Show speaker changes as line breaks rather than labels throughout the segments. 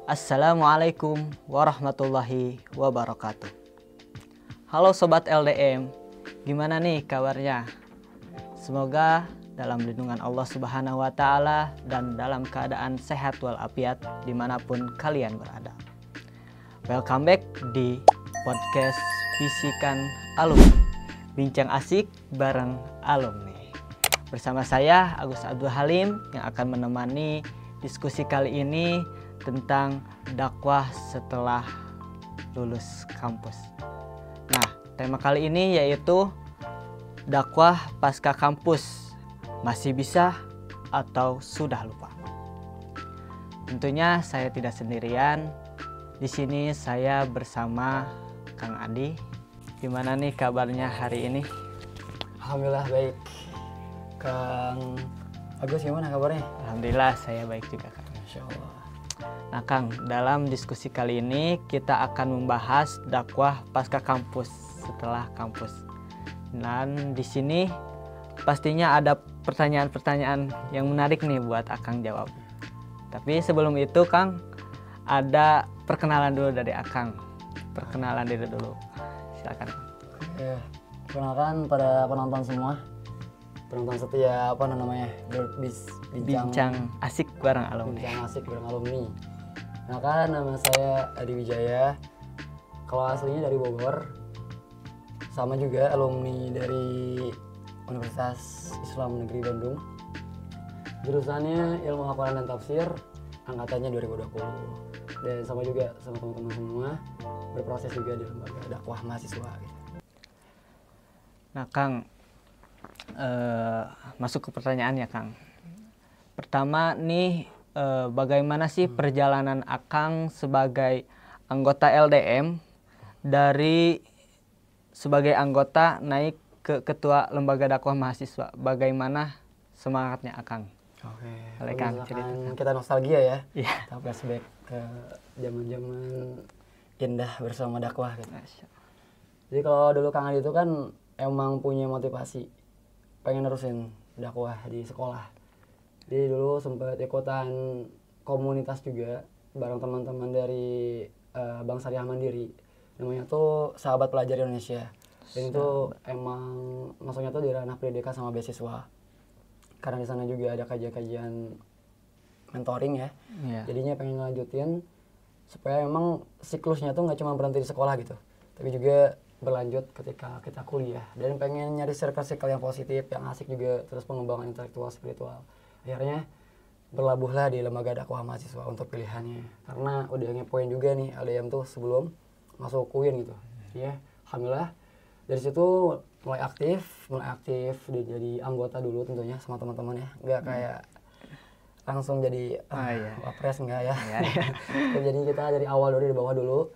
Assalamualaikum warahmatullahi wabarakatuh. Halo Sobat LDM, gimana nih kabarnya? Semoga dalam lindungan Allah Subhanahu wa Ta'ala dan dalam keadaan sehat walafiat dimanapun kalian berada. Welcome back di podcast Bisikan Alumni, bincang asik bareng alumni. Bersama saya Agus Abdul Halim yang akan menemani diskusi kali ini tentang dakwah setelah lulus kampus. Nah, tema kali ini yaitu dakwah pasca kampus, masih bisa atau sudah lupa? Tentunya saya tidak sendirian. Di sini saya bersama Kang Adi. Gimana nih kabarnya hari ini?
Alhamdulillah baik. Kang Agus gimana kabarnya?
Alhamdulillah saya baik juga, Kang.
Insya Allah.
Nah Kang, dalam diskusi kali ini kita akan membahas dakwah pasca kampus setelah kampus. Dan di sini pastinya ada pertanyaan-pertanyaan yang menarik nih buat Akang jawab. Tapi sebelum itu Kang, ada perkenalan dulu dari Akang. Perkenalan diri dulu. Silakan.
Ya, perkenalkan pada penonton semua. Penonton setia
Bincang asik bareng alumni.
Bincang asik bareng alumni. Nah kan nama saya Adi Wijaya. Kalau aslinya dari Bogor. Sama juga alumni dari Universitas Islam Negeri Bandung. Jurusannya Ilmu Al-Quran dan Tafsir, angkatannya 2020. Dan sama juga sama teman-teman semua berproses juga di lembaga dakwah mahasiswa gitu.
Nah Kang, masuk ke pertanyaan ya Kang. Pertama nih, bagaimana sih perjalanan Akang sebagai anggota LDM dari sebagai anggota naik ke ketua lembaga dakwah mahasiswa? Bagaimana semangatnya Akang?
Oke.
Boleh Kang ceritakan.
Kita nostalgia ya.
Iya.
Kita flashback ke zaman-zaman indah bersama dakwah gitu. Jadi kalau dulu Kang Adi itu kan emang punya motivasi pengen nerusin dakwah di sekolah. Jadi dulu sempat ikutan komunitas juga bareng teman-teman dari Bank Syariah Mandiri. Namanya tuh Sahabat Pelajar Indonesia. Dan itu emang masuknya tuh di ranah pendidikan sama beasiswa. Karena di sana juga ada kajian-kajian mentoring ya. Yeah. Jadinya pengen ngelanjutin supaya emang siklusnya tuh nggak cuma berhenti di sekolah gitu, tapi juga berlanjut ketika kita kuliah, dan pengen nyari circle-circle yang positif, yang asik juga, terus pengembangan intelektual spiritual. Akhirnya berlabuhlah di lembaga dakwah mahasiswa untuk pilihannya, karena udah ngepoin juga nih LDM tuh sebelum masuk UIN gitu. Ya, alhamdulillah dari situ mulai aktif dan jadi anggota dulu tentunya sama teman-teman ya, nggak kayak langsung jadi wapres enggak ya. Jadi kita dari awal dari bawah dulu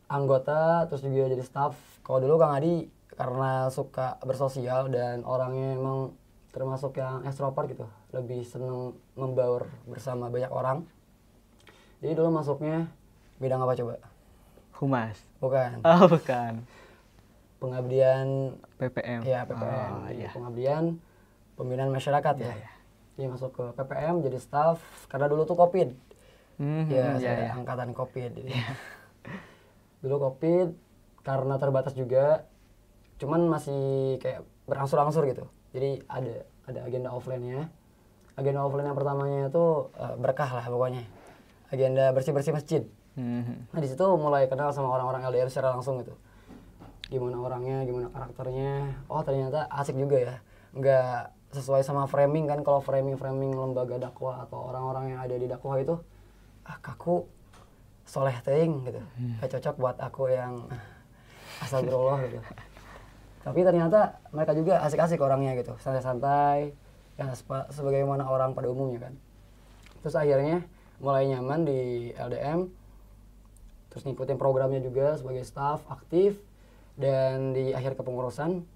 anggota, terus juga jadi staff. Kalau dulu Kang Adi karena suka bersosial dan orangnya emang termasuk yang ekstrovert gitu, lebih seneng membaur bersama banyak orang. Jadi dulu masuknya bidang apa coba?
Humas.
Bukan.
Oh bukan.
Pengabdian
PPM.
Ya PPM.
Oh, iya.
Pengabdian pembinaan masyarakat ya.
Iya.
Jadi masuk ke PPM jadi staff karena dulu tuh COVID. Saya angkatan COVID. Jadi. Dulu COVID karena terbatas juga, cuman masih kayak berangsur-angsur gitu. Jadi ada agenda offline-nya. Agenda offline yang pertamanya itu berkah lah pokoknya. Agenda bersih-bersih masjid. Nah di situ mulai kenal sama orang-orang LDM secara langsung gitu. Gimana orangnya, gimana karakternya. Oh ternyata asik juga ya. Nggak sesuai sama framing kan, kalau framing lembaga dakwah atau orang-orang yang ada di dakwah itu kaku soleh teing gitu, gak cocok buat aku yang astagfirullah gitu. Tapi ternyata mereka juga asik-asik orangnya gitu, santai-santai ya sebagaimana orang pada umumnya kan. Terus akhirnya mulai nyaman di LDM, terus ngikutin programnya juga sebagai staff aktif, dan di akhir kepengurusan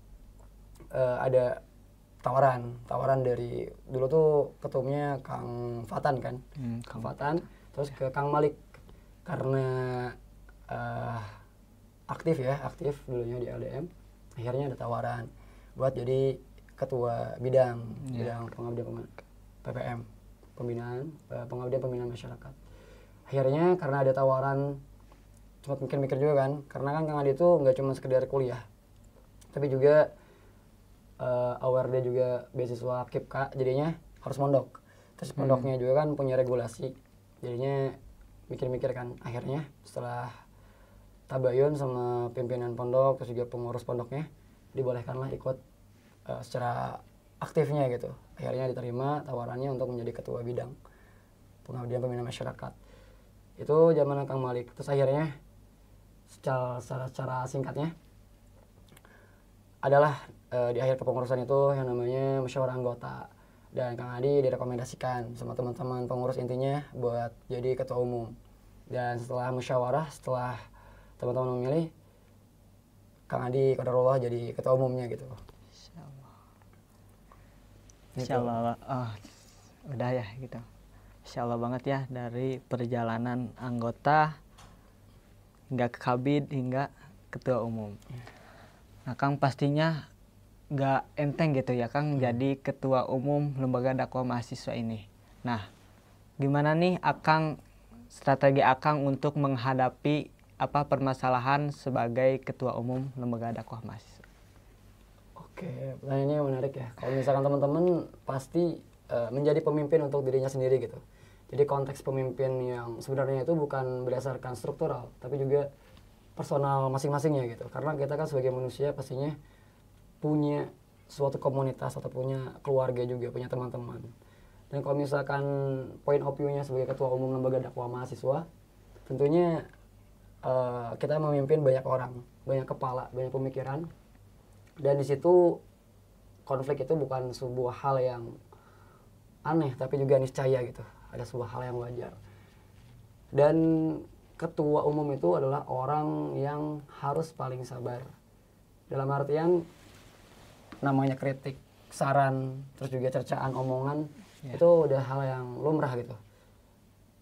ada tawaran dari dulu tuh ketumnya Kang Fatan kan, Kang Fatan, terus ke Kang Malik karena aktif dulunya di LDM, akhirnya ada tawaran buat jadi ketua bidang pengabdian PPM, pengabdian pembinaan masyarakat. Akhirnya karena ada tawaran, sempat mikir-mikir juga kan, karena kan Kang Adi itu nggak cuma sekedar kuliah, tapi juga aware dia juga beasiswa KIPK, jadinya harus mondok. Terus pondoknya juga kan punya regulasi, jadinya mikir-mikir kan. Akhirnya setelah tabayun sama pimpinan pondok, terus juga pengurus pondoknya, dibolehkanlah ikut secara aktifnya gitu. Akhirnya diterima tawarannya untuk menjadi ketua bidang pengabdian pembinaan masyarakat. Itu zaman Kang Malik. Terus akhirnya secara singkatnya adalah di akhir kepengurusan itu yang namanya musyawarah anggota, dan Kang Adi direkomendasikan sama teman-teman pengurus intinya buat jadi ketua umum. Dan setelah musyawarah, setelah teman-teman memilih, Kang Adi qadarullah jadi ketua umumnya gitu.
Insyaallah. Oh, udah ya gitu. Insyaallah banget ya, dari perjalanan anggota hingga ke kabid hingga ketua umum. Nah Kang, pastinya gak enteng gitu ya Kang jadi ketua umum lembaga dakwah mahasiswa ini. Nah gimana nih strategi Akang untuk menghadapi permasalahan sebagai ketua umum lembaga dakwah mahasiswa?
Oke, pertanyaannya menarik ya. Kalau misalkan teman-teman pasti menjadi pemimpin untuk dirinya sendiri gitu. Jadi konteks pemimpin yang sebenarnya itu bukan berdasarkan struktural, tapi juga personal masing-masingnya gitu. Karena kita kan sebagai manusia pastinya punya suatu komunitas atau punya keluarga juga, punya teman-teman. Dan kalau misalkan point of view-nya sebagai ketua umum lembaga dakwah mahasiswa, tentunya kita memimpin banyak orang, banyak kepala, banyak pemikiran. Dan di situ konflik itu bukan sebuah hal yang aneh, tapi juga niscaya gitu. Ada sebuah hal yang wajar. Dan ketua umum itu adalah orang yang harus paling sabar. Dalam artian namanya kritik, saran, terus juga cercaan, omongan, itu udah hal yang lumrah gitu.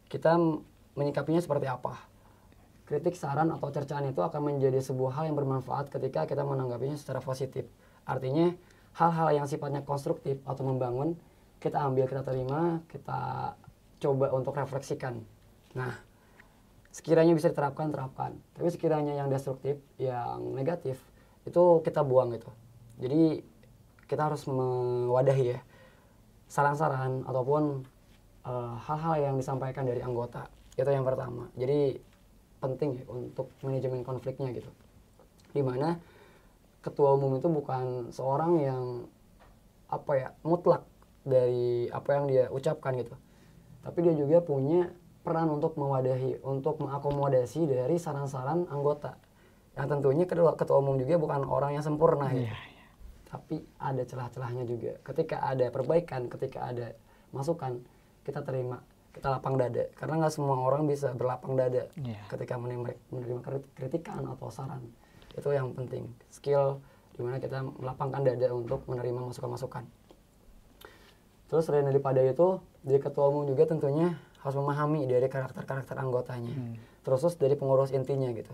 Kita menyikapinya seperti apa? Kritik, saran, atau cercaan itu akan menjadi sebuah hal yang bermanfaat ketika kita menanggapinya secara positif. Artinya hal-hal yang sifatnya konstruktif atau membangun, kita ambil, kita terima, kita coba untuk refleksikan. Nah, sekiranya bisa diterapkan, terapkan. Tapi sekiranya yang destruktif, yang negatif, itu kita buang gitu. Jadi kita harus mewadahi ya saran-saran ataupun hal-hal yang disampaikan dari anggota. Itu yang pertama. Jadi penting ya untuk manajemen konfliknya gitu. Dimana ketua umum itu bukan seorang yang mutlak dari apa yang dia ucapkan gitu. Tapi dia juga punya peran untuk mewadahi, untuk mengakomodasi dari saran-saran anggota. Yang tentunya ketua umum juga bukan orang yang sempurna ya. Tapi ada celah-celahnya juga. Ketika ada perbaikan, ketika ada masukan, kita terima, kita lapang dada. Karena nggak semua orang bisa berlapang dada ketika menerima kritikan atau saran. Itu yang penting. Skill dimana kita melapangkan dada untuk menerima masukan-masukan. Terus selain daripada itu, jadi ketua umum juga tentunya harus memahami dari karakter-karakter anggotanya. Terus dari pengurus intinya gitu.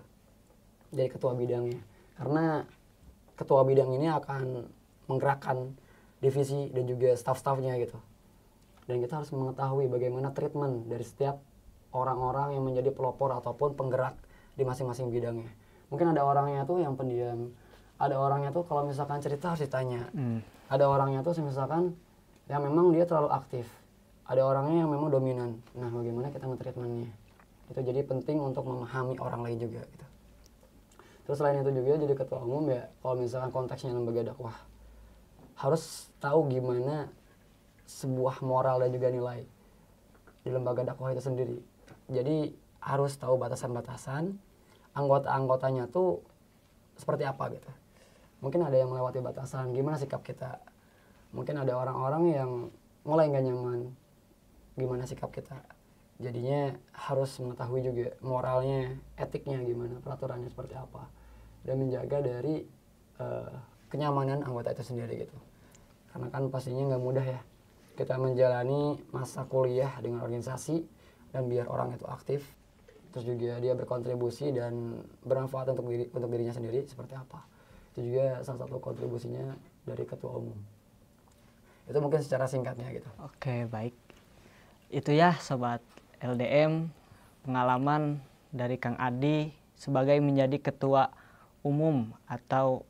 Dari ketua bidangnya. Karena ketua bidang ini akan menggerakkan divisi dan juga staff-staffnya gitu. Dan kita harus mengetahui bagaimana treatment dari setiap orang-orang yang menjadi pelopor ataupun penggerak di masing-masing bidangnya. Mungkin ada orangnya tuh yang pendiam, ada orangnya tuh kalau misalkan cerita harus ditanya, ada orangnya tuh misalkan yang memang dia terlalu aktif, ada orangnya yang memang dominan. Nah, bagaimana kita nge-treatmentnya? Itu jadi penting untuk memahami orang lain juga gitu. Terus selain itu juga jadi ketua umum ya, kalau misalkan konteksnya lembaga dakwah, harus tahu gimana sebuah moral dan juga nilai di lembaga dakwah itu sendiri. Jadi harus tahu batasan-batasan, anggota-anggotanya tuh seperti apa gitu. Mungkin ada yang melewati batasan, gimana sikap kita. Mungkin ada orang-orang yang mulai nggak nyaman, gimana sikap kita. Jadinya harus mengetahui juga moralnya, etiknya gimana, peraturannya seperti apa. Dan menjaga dari kenyamanan anggota itu sendiri gitu. Karena kan pastinya nggak mudah ya kita menjalani masa kuliah dengan organisasi dan biar orang itu aktif, terus juga dia berkontribusi dan bermanfaat untuk dirinya sendiri seperti apa. Itu juga salah satu kontribusinya dari ketua umum. Itu mungkin secara singkatnya gitu.
Oke, baik. Itu ya sobat LDM, pengalaman dari Kang Adi sebagai menjadi ketua umum atau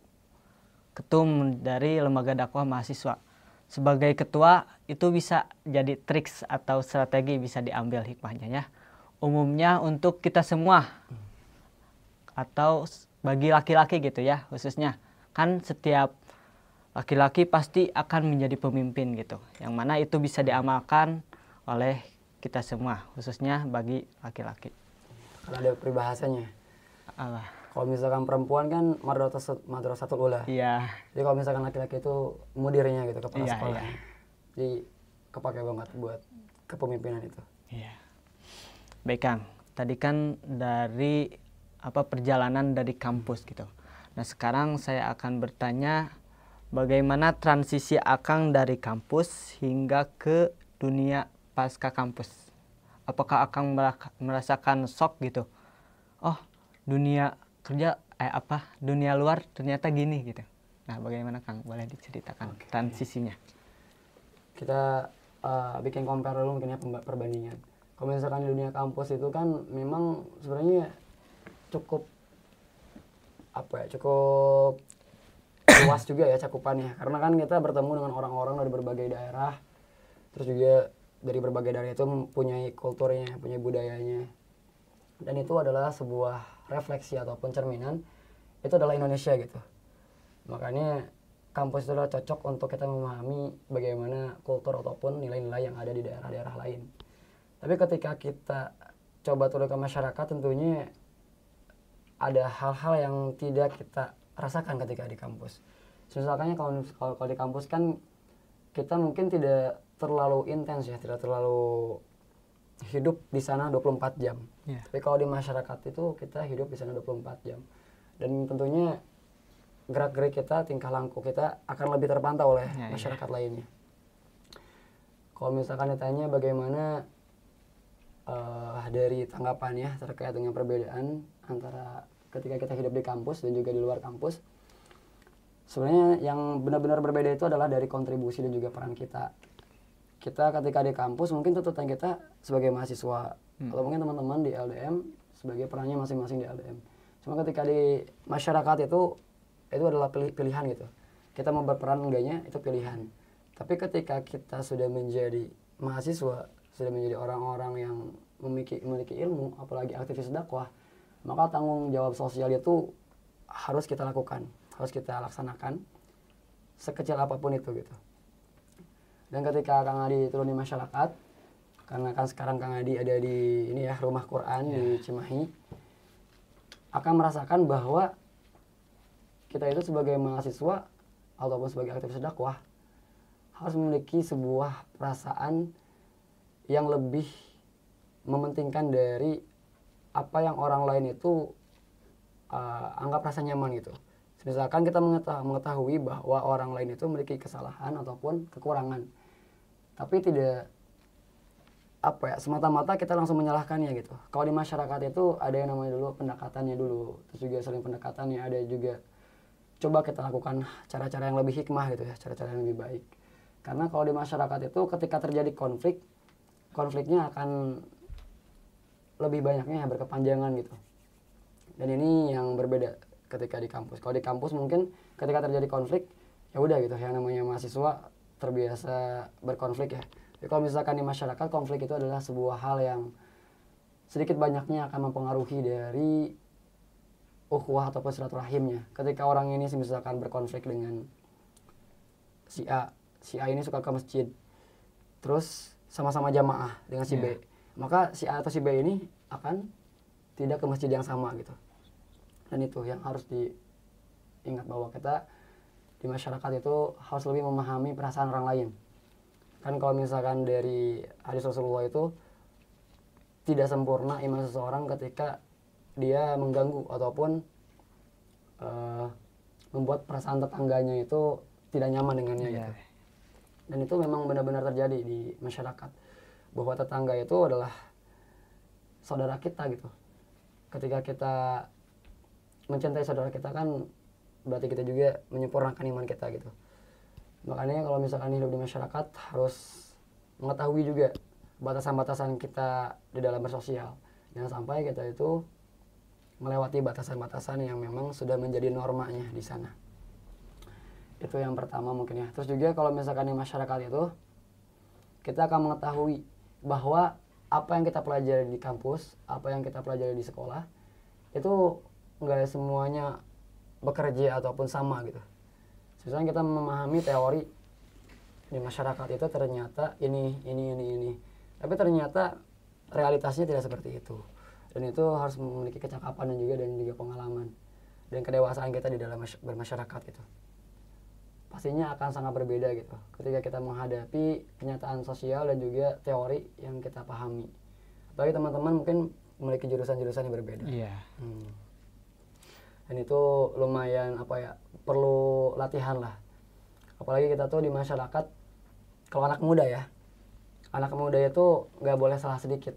ketum dari lembaga dakwah mahasiswa. Sebagai ketua itu bisa jadi triks atau strategi, bisa diambil hikmahnya ya. Umumnya untuk kita semua atau bagi laki-laki gitu ya khususnya. Kan setiap laki-laki pasti akan menjadi pemimpin gitu. Yang mana itu bisa diamalkan oleh kita semua khususnya bagi laki-laki.
Karena ada peribahasanya. Kalau misalkan perempuan kan madrasatul ula.
Iya.
Jadi kalau misalkan laki-laki itu mudirnya gitu, kepala sekolah.
Iya.
Jadi kepake banget buat kepemimpinan itu.
Iya. Baik Kang, tadi kan dari perjalanan dari kampus gitu. Nah sekarang saya akan bertanya bagaimana transisi Akang dari kampus hingga ke dunia pasca kampus. Apakah Akang merasakan shock gitu? Oh, dunia kerja dunia luar ternyata gini gitu. Nah, bagaimana Kang? Boleh diceritakan transisinya?
Kita bikin compare dulu mungkin ya perbandingan. Kalau misalkan di dunia kampus itu kan memang sebenarnya cukup luas juga ya cakupannya. Karena kan kita bertemu dengan orang-orang dari berbagai daerah. Terus juga dari berbagai daerah itu mempunyai kulturnya, punya budayanya. Dan itu adalah sebuah refleksi ataupun cerminan, itu adalah Indonesia gitu. Makanya kampus itu adalah cocok untuk kita memahami bagaimana kultur ataupun nilai-nilai yang ada di daerah-daerah lain. Tapi ketika kita coba turun ke masyarakat, tentunya ada hal-hal yang tidak kita rasakan ketika di kampus. Misalnya kalau di kampus kan kita mungkin tidak terlalu intens ya, tidak terlalu hidup di sana 24 jam. Yeah. Tapi kalau di masyarakat itu kita hidup di sana 24 jam. Dan tentunya gerak-gerik kita, tingkah laku kita akan lebih terpantau oleh masyarakat lainnya. Kalau misalkan ditanya bagaimana dari tanggapannya terkait dengan perbedaan antara ketika kita hidup di kampus dan juga di luar kampus, sebenarnya yang benar-benar berbeda itu adalah dari kontribusi dan juga peran kita. Kita ketika di kampus mungkin tuntutan kita sebagai mahasiswa atau mungkin teman-teman di LDM sebagai perannya masing-masing di LDM. Cuma ketika di masyarakat itu adalah pilihan gitu. Kita mau berperan enggaknya itu pilihan. Tapi ketika kita sudah menjadi mahasiswa, sudah menjadi orang-orang yang memiliki ilmu, apalagi aktivis dakwah, maka tanggung jawab sosial itu harus kita lakukan, harus kita laksanakan sekecil apapun itu gitu. Dan ketika Kang Adi turun di masyarakat, karena kan sekarang Kang Adi ada di rumah Quran di Cimahi, akan merasakan bahwa kita itu sebagai mahasiswa ataupun sebagai aktivis dakwah harus memiliki sebuah perasaan yang lebih mementingkan dari apa yang orang lain itu anggap rasa nyaman gitu. Misalkan kita mengetahui bahwa orang lain itu memiliki kesalahan ataupun kekurangan, tapi tidak semata-mata kita langsung menyalahkannya gitu. Kalau di masyarakat itu ada yang namanya dulu pendekatannya dulu, terus juga saling pendekatannya, ada juga coba kita lakukan cara-cara yang lebih hikmah gitu ya, cara-cara yang lebih baik. Karena kalau di masyarakat itu ketika terjadi konfliknya akan lebih banyaknya berkepanjangan gitu. Dan ini yang berbeda ketika di kampus. Kalau di kampus mungkin ketika terjadi konflik ya udah gitu, yang namanya mahasiswa terbiasa berkonflik ya. Jadi kalau misalkan di masyarakat, konflik itu adalah sebuah hal yang sedikit banyaknya akan mempengaruhi dari ukhuwah ataupun silaturahimnya. Ketika orang ini misalkan berkonflik dengan si A ini suka ke masjid, terus sama-sama jamaah dengan si B, maka si A atau si B ini akan tidak ke masjid yang sama gitu. Dan itu yang harus diingat, bahwa kita di masyarakat itu harus lebih memahami perasaan orang lain. Kan kalau misalkan dari hadis Rasulullah itu tidak sempurna iman seseorang ketika dia mengganggu ataupun membuat perasaan tetangganya itu tidak nyaman dengannya gitu. Dan itu memang benar-benar terjadi di masyarakat, bahwa tetangga itu adalah saudara kita gitu. Ketika kita mencintai saudara kita kan berarti kita juga menyempurnakan iman kita gitu. Makanya kalau misalkan hidup di masyarakat harus mengetahui juga batasan-batasan kita di dalam bersosial. Jangan sampai kita itu melewati batasan-batasan yang memang sudah menjadi normanya di sana. Itu yang pertama mungkin ya. Terus juga kalau misalkan di masyarakat itu, kita akan mengetahui bahwa apa yang kita pelajari di kampus, apa yang kita pelajari di sekolah, itu nggak semuanya bekerja ataupun sama gitu. Misalnya kita memahami teori di masyarakat itu ternyata ini. Tapi ternyata realitasnya tidak seperti itu. Dan itu harus memiliki kecakapan dan juga pengalaman dan kedewasaan kita di dalam bermasyarakat itu. Pastinya akan sangat berbeda gitu ketika kita menghadapi kenyataan sosial dan juga teori yang kita pahami. Apalagi teman-teman mungkin memiliki jurusan-jurusan yang berbeda.
Iya.
Dan itu lumayan perlu latihan lah. Apalagi kita tuh di masyarakat, kalau anak muda ya, anak muda itu nggak boleh salah sedikit,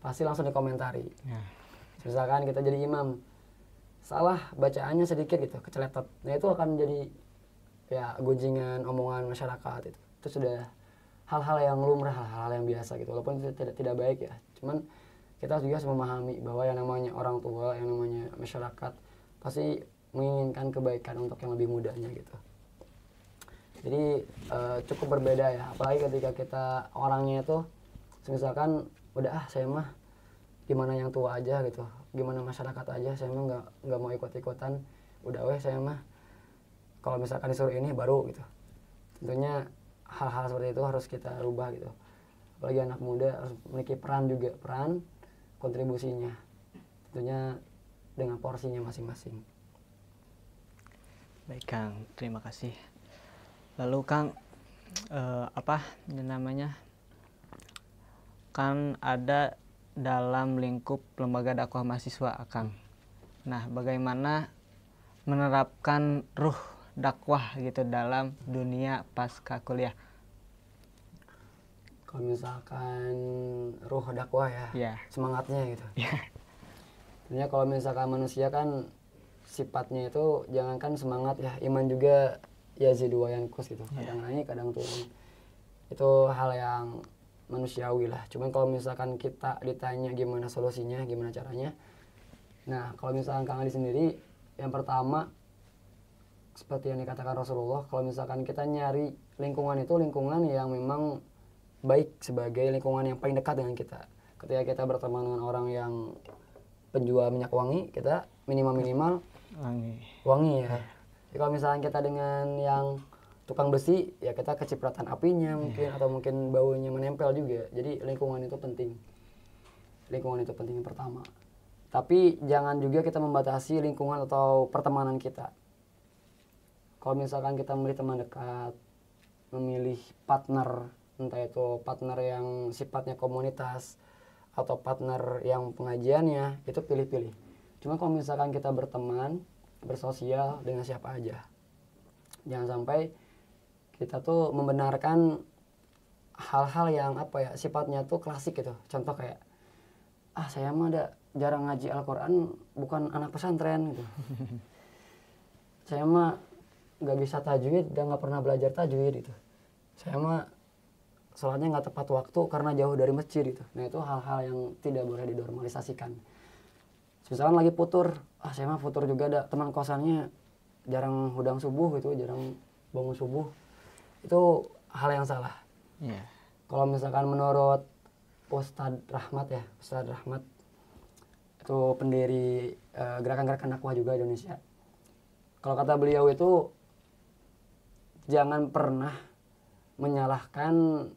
pasti langsung dikomentari. Misalkan kita jadi imam, salah bacaannya sedikit gitu, keceletot, nah itu akan jadi ya gunjingan omongan masyarakat. Itu sudah hal-hal yang lumrah, hal-hal yang biasa gitu, walaupun itu tidak baik ya. Cuman kita juga harus memahami bahwa yang namanya orang tua, yang namanya masyarakat pasti menginginkan kebaikan untuk yang lebih mudanya gitu. Jadi cukup berbeda ya, apalagi ketika kita orangnya itu misalkan udah saya mah gimana yang tua aja gitu, gimana masyarakat aja, saya mah nggak mau ikut-ikutan, udah saya mah kalau misalkan disuruh ini baru gitu. Tentunya hal-hal seperti itu harus kita rubah gitu. Apalagi anak muda harus memiliki peran kontribusinya. Tentunya dengan porsinya masing-masing.
Baik Kang, terima kasih. Lalu Kang, kan ada dalam lingkup lembaga dakwah mahasiswa Kang. Nah, bagaimana menerapkan ruh dakwah gitu dalam dunia pasca kuliah?
Kalau misalkan ruh dakwah ya, semangatnya gitu. Sebenarnya kalau misalkan manusia kan sifatnya itu jangankan semangat ya, iman juga yazidu wa yanqus gitu. Kadang naik, kadang turun. Itu hal yang manusiawi lah. Cuman kalau misalkan kita ditanya gimana solusinya, gimana caranya. Nah, kalau misalkan Kang Adi sendiri, yang pertama seperti yang dikatakan Rasulullah, kalau misalkan kita nyari lingkungan itu lingkungan yang memang baik sebagai lingkungan yang paling dekat dengan kita. Ketika kita berteman dengan orang yang penjual minyak wangi, kita minimal wangi ya. Jadi kalau misalkan kita dengan yang tukang besi, ya kita kecipratan apinya mungkin, atau mungkin baunya menempel juga. Jadi lingkungan itu penting. Lingkungan itu penting yang pertama. Tapi jangan juga kita membatasi lingkungan atau pertemanan kita. Kalau misalkan kita memilih teman dekat, memilih partner, entah itu partner yang sifatnya komunitas atau partner yang pengajiannya, itu pilih-pilih. Cuma kalau misalkan kita berteman, bersosial dengan siapa aja, jangan sampai kita tuh membenarkan hal-hal yang sifatnya tuh klasik gitu. Contoh kayak, saya mah jarang ngaji Al-Quran, bukan anak pesantren gitu. Saya mah nggak bisa tajwid dan nggak pernah belajar tajwid gitu. Saya mah sholatnya nggak tepat waktu karena jauh dari masjid gitu. Nah itu hal-hal yang tidak boleh dinormalisasikan. Misalkan lagi futur, saya mah futur juga ada teman kosannya jarang hudang subuh gitu, jarang bangun subuh. Itu hal yang salah. Kalau misalkan menurut Ustadz Rahmat itu pendiri gerakan-gerakan dakwah juga Indonesia. Kalau kata beliau itu jangan pernah menyalahkan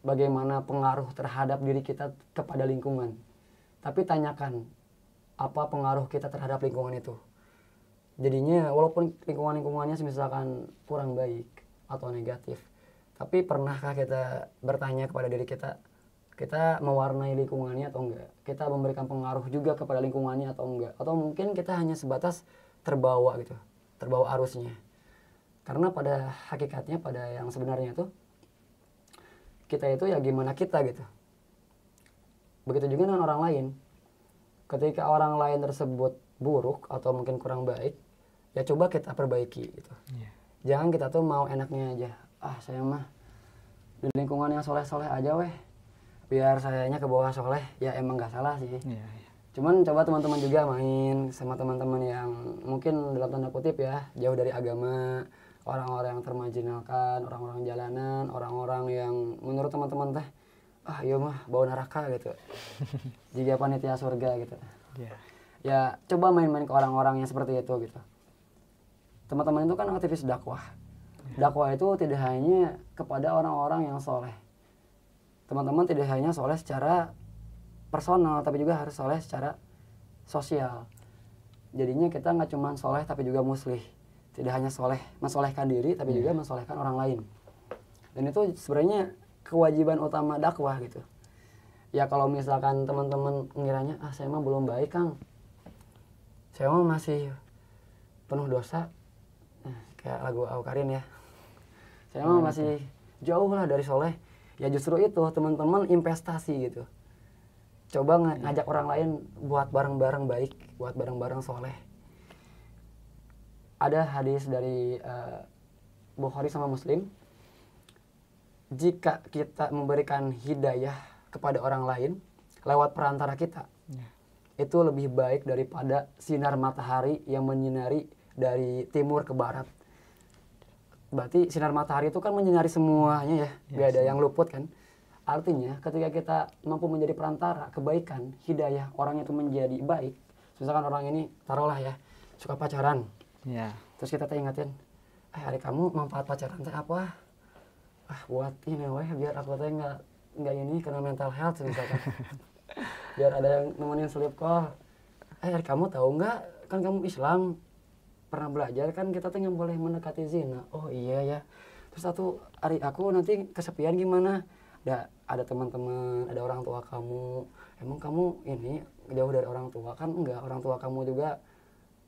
bagaimana pengaruh terhadap diri kita kepada lingkungan. Tapi tanyakan apa pengaruh kita terhadap lingkungan itu. Jadinya walaupun lingkungannya misalkan kurang baik atau negatif, tapi pernahkah kita bertanya kepada diri kita, kita mewarnai lingkungannya atau enggak? Kita memberikan pengaruh juga kepada lingkungannya atau enggak? Atau mungkin kita hanya sebatas terbawa gitu, terbawa arusnya. Karena pada hakikatnya, pada yang sebenarnya itu, kita itu ya gimana kita gitu. Begitu juga dengan orang lain. Ketika orang lain tersebut buruk atau mungkin kurang baik, ya coba kita perbaiki gitu. Jangan kita tuh mau enaknya aja. Saya mah di lingkungan yang soleh-soleh aja weh. biar sayanya ke bawah soleh, ya emang nggak salah sih.
Iya, iya.
Cuman coba teman-teman juga main sama teman-teman yang mungkin dalam tanda kutip ya jauh dari agama, orang-orang yang termarginalkan, orang-orang jalanan, orang-orang yang menurut teman-teman teh iya mah bau neraka gitu. Jika panitia surga gitu.
Iya.
Ya coba main-main ke orang-orang yang seperti itu gitu. Teman-teman itu kan aktivis dakwah. Dakwah itu tidak hanya kepada orang-orang yang soleh. Teman-teman tidak hanya soleh secara personal, tapi juga harus soleh secara sosial. Jadinya kita nggak cuma soleh, tapi juga muslih. Tidak hanya soleh, mensolehkan diri, tapi juga mensolehkan orang lain. Dan itu sebenarnya kewajiban utama dakwah gitu. Ya kalau misalkan teman-teman ngiranya, saya mah belum baik Kang. Saya mah masih penuh dosa. Kayak lagu Awkarin ya. Saya mah masih jauh lah dari soleh. Ya justru itu teman-teman investasi gitu. Coba ngajak orang lain buat bareng-bareng baik, buat bareng-bareng soleh. Ada hadis dari Bukhari sama Muslim. Jika kita memberikan hidayah kepada orang lain lewat perantara kita, itu lebih baik daripada sinar matahari yang menyinari dari timur ke barat. Berarti sinar matahari itu kan menyinari semuanya ya, gak ada yang luput kan. Artinya ketika kita mampu menjadi perantara kebaikan, hidayah orang itu menjadi baik. Misalkan orang ini taruhlah ya, suka pacaran.
Iya.
Terus kita ingatin, hari kamu manfaat pacaran teh apa? Buat ini weh, biar aku teh nggak ini kena mental health misalkan. Biar ada yang nemenin sleep call. Hari kamu tahu nggak? Kan kamu Islam. Pernah belajar kan kita tuh nggak boleh mendekati zina. Oh iya ya. Terus hari aku nanti kesepian gimana? Ada teman-teman, ada orang tua kamu. Emang kamu ini jauh dari orang tua kan? Enggak, orang tua kamu juga